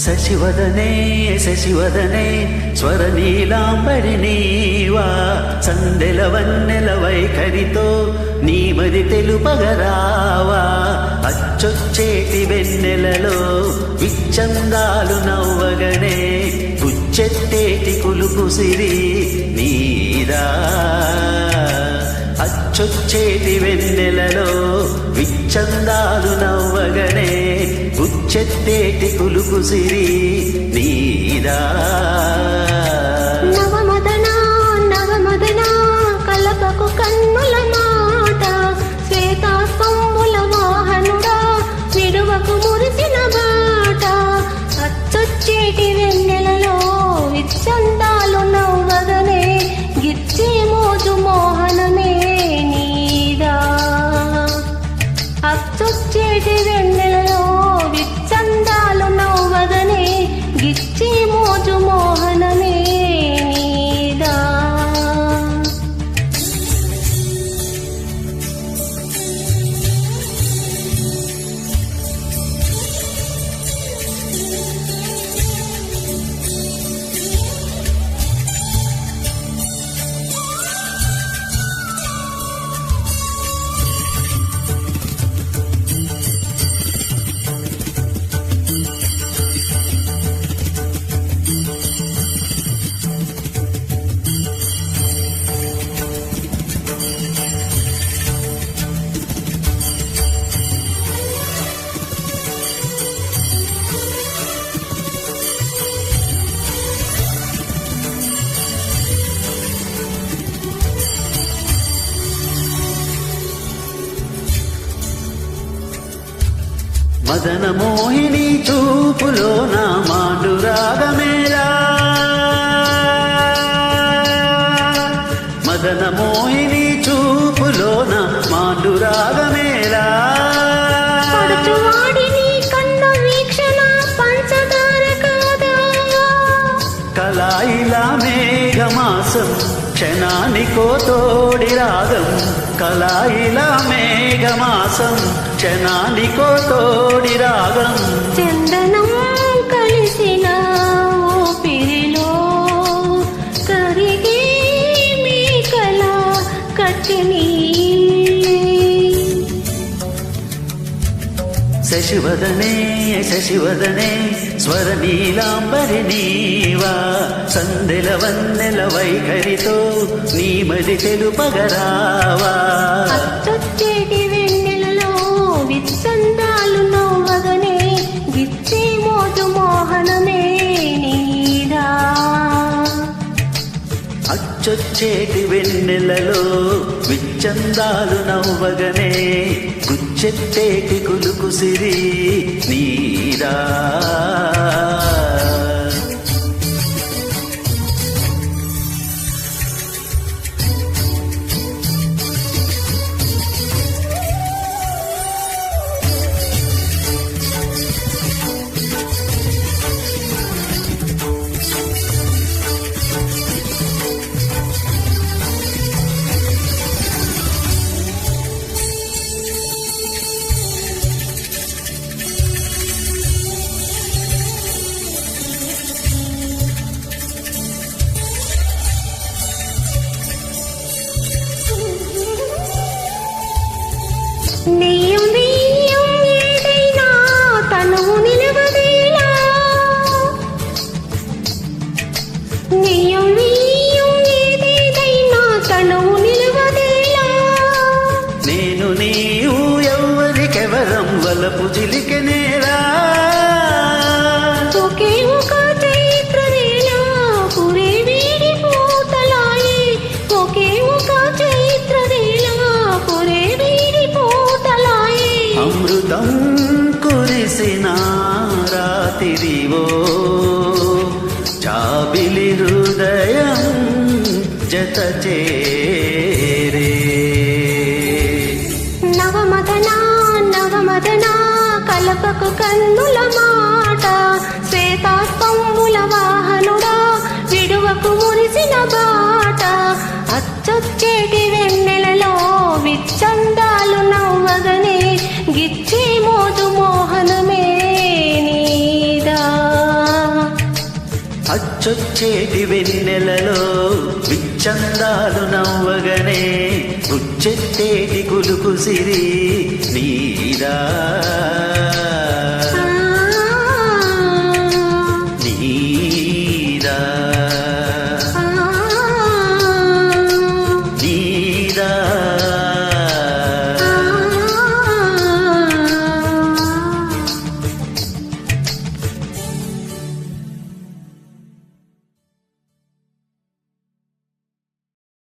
శశివదనే శశివదనే స్వరనీలాంబరి నీవా సందెల వన్నెల వైఖరితో నీమది తెలుపగరావా అచ్చొచ్చేటి వెన్నెలలో విచ్చందాలు నవ్వగనే గుచ్చెత్తేటి కులుకు సిరి నీదా అచ్చొచ్చేటి వెన్నెలలో విచ్చందాలు నవ్వగనే గుచ్చెత్తేటి కులుకు సిరి నీదా నవమదనా నవమదనా కలపకు కన్నుల మాట శ్వేతాస్తంబుల వాహనుడా విడువకు మురిసిన బాట అచ్చొచ్చేటి వెన్నెలలో విచ్చందాలు నవ్వగనే గిచ్చి మోజు మోహనమే నీదా అచ్చొచ్చేటి వెన్నెలలో విచ్చందాలు నవ్వగనే గిచ్చి మోజు మోహనమే నీదా మదన మోహిని చూపులో నా మాండురాగమేలా మదన మోహిని చూపులో నా మాండురాగమేలా పడుచువాడిని కన్న వీక్షణ పంచదార కాదా కలాయిలా మేఘమాసం క్షణానికో తోడి రాగం కలాయిలా మేఘమాసం క్షణానికో తోడి రాగం చందనం కలిసిన ఊపిరిలో కరిగే మేకల కట్టిని శశివదనే శశివదనే స్వరనీలాంబరి నీవా సందెల వన్నెల వైఖరితో నీమది తెలుపగరావా అచ్చొచ్చేటి వెన్నెలలో విచ్చందాలు నవ్వగనే గిచ్చి మోజు మోహనమే నీదా అచ్చొచ్చేటి వెన్నెలలో విచ్చందాలు నవ్వగనే గుచ్చెత్తేటి కులుకు సిరి నీదా నెయ్యం నెయ్యం ఏదైనా తనువు నిలవదేలా నెయ్యం నెయ్యం ఏదైనా తనువు నిలవదేలా నేను నీవు ఎవ్వరికెవరం వలపు జిలికెనేరా ఒకే ఒక చైత్రవేళ పురే వీడి పూతలాయి ఒకే ఒక చైత్రవేళ పురే వీడి పూతలాయి అమృతం కురిసిన రాతిరివో చాబిలి హృదయం జత చేరే నవమదనా నవమదనా కలపకు కన్నుల మాట శ్వేతాస్తంబుల వాహనుడా విడువకు మురిసిన బాట అచ్చొచ్చేటి వెన్నెలలో విచ్చందాలు నవ్వగనే గిచ్చి మోజు మోహనమే నీదా అచ్చొచ్చేటి వెన్నెలలో విచ్చందాలు నవ్వగనే ముచ్చెత్తేటి కులుకు సిరి నీదా